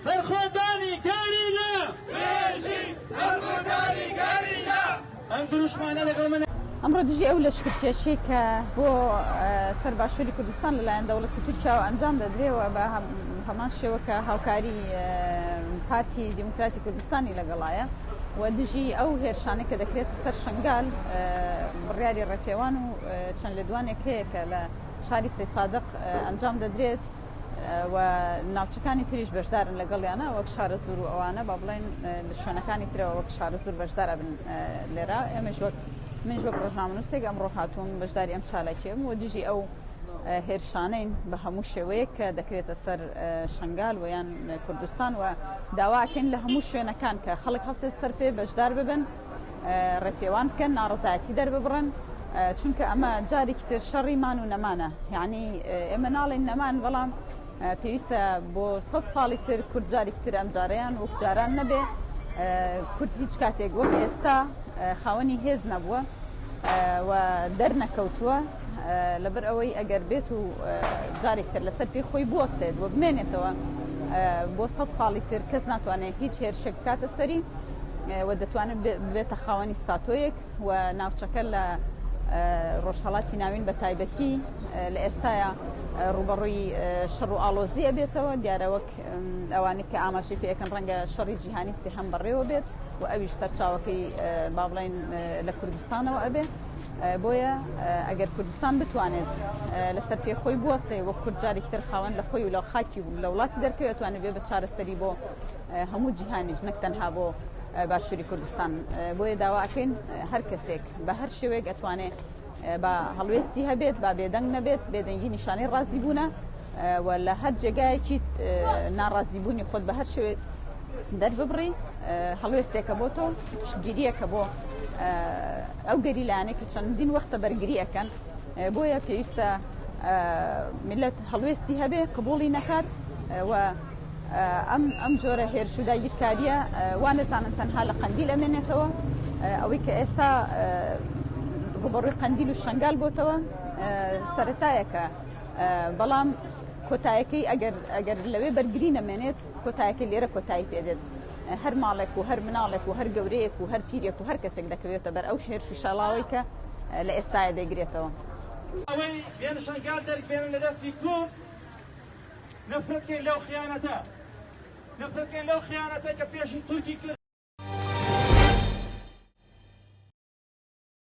بەرخۆدانی کاری لا ئەم دروشمانە لەگەڵ من ئەمڕۆ دژی ئەو لەشکرکێشەی کە بۆ سەر باشووری کوردستان لەلایەن دەوڵەتی تورکیا ئەنجام دەدرێەوە بە هەمان شێوە کە هاوکاری پارتی دیموکراتی کوردستانی لەگەڵایە و دژی ئەو هێرشانە کە دەکرێت سەر شنگال بڕیاری ڕێپێوان و چەند لێدوانێک هەیە کە لە شاری سەی سادق ئەنجام دەدرێت و ناوچەکانی تریش بەشدارن لەگەڵیانە وەک شارە زور و ئەوانە با بڵێن لە شوێنەکانی ترەوە وەک شارە زور بەشدارە بن لێرە ئێمەش وەک من وەک ڕۆژنامەنووسێک ئەمڕۆ هاتووم بەشداری ئەم چالاکیەم و دژی ئەو هێرشانەین بە هەموو شێوەیەک کە دەکرێتە سەر شنگال و یان کوردستان و داواکەین لە هەموو شوێنەکان کە خەڵک هەستێ سەر پێ بەشدار ببن ڕێپێوان بکەن ناڕەزایەتی دەرببڕن چونکە ئەمە جارێکی تر شەڕی مان و نەمانە یعنی ئێمە ناڵێن نەمان بەڵام پێویستە بۆ 100 ساڵی تر کورد جارێکی تر ئەم جارەیان وەک جاران نەبێ کورد هیچ کاتێک وەک ئێستا خاوەنی هێز نەبووە و دەرنەکەوتووە لەبەر ئەوەی ئەگەر بێت و جارێکتر لەسەر پێی خۆی بوەستێت و بمێنێتەوە بۆ 100 ساڵی تر کەس ناتوانێت هیچ هێرشێک بکاتە سەری و دەتوانێت بێتە خاوەنی ستاتۆیەک و ناوچەکە لە ڕۆژهەڵاتی ناوین بە تایبەتی لە ئێستاە ڕوبەڕووی شەڕ و ئاڵۆزیە بێتەوە دیارە وەک ئەوانی کە ئاماژەی پێەکەن ڕەنگە شەڕی جیهانی سێهەم بەڕێوە بێت و ئەویش سەرچاوەکەی با بڵێن لە کوردستانەوە ئەبێ بۆیە ئەگەر کوردستان بتوانێت لەسەر پێخۆی بوەستێ وەک کورد جارێکی تر خاوەن لە خۆی و لە خاکی و لە وڵاتی دەرکەوێت توانێت بێ بە چارەسەری بۆ هەموو جیهانیش نەک تەنها بۆ باشووری کوردستان بۆیە داواکەین هەر کەسێک بە هەر شێوەیەک ئەتوانێت بە هەڵوێستی هەبێت با بێدەنگ نەبێت بێدەنگی نیشانەی ڕازی بوونە و لە هەر جێگایەکی ناڕازیبوونی خۆت بە هەر شێوێ دەرببڕی هەڵوێستێکە بۆ تۆ پشتگیریەکە بۆ ئەو گەریلانەیە کە چەندین وەختە بەرگری ئەەکەن بۆیە پێویستە میلەت هەڵوێستی هەبێ قبوڵی نەکات و ئەم جۆرە هێرش و داگیرکاریە وانەتانن تەنها لە قەندیل ئەمێنێتەوە ئەوەی کە ئێستا ڕوبەڕووی قەندیل و شنگال بۆتەوە سەرەتایەکە بەڵام کۆتایەکەی ئەگەر لەوێ بەرگری نەمێنێت کۆتایەکەی لێرە کۆتایی پێدێت هەر ماڵێک و هەر مناڵێک و هەر گەورەیەک و هەر پیرێک و هەر کەسێک دەکەوێتە بەر ئەو هێرش و شاڵاوی کە لە ئێستاە دەیگرێتەوە ئەوەی بێنە شنگال دەربێنن لە دەستی کورد نەفرەتکەین لەو خیانەتە نەفرەتکەین لەو خیانەتە کە پێشی تورکی کرد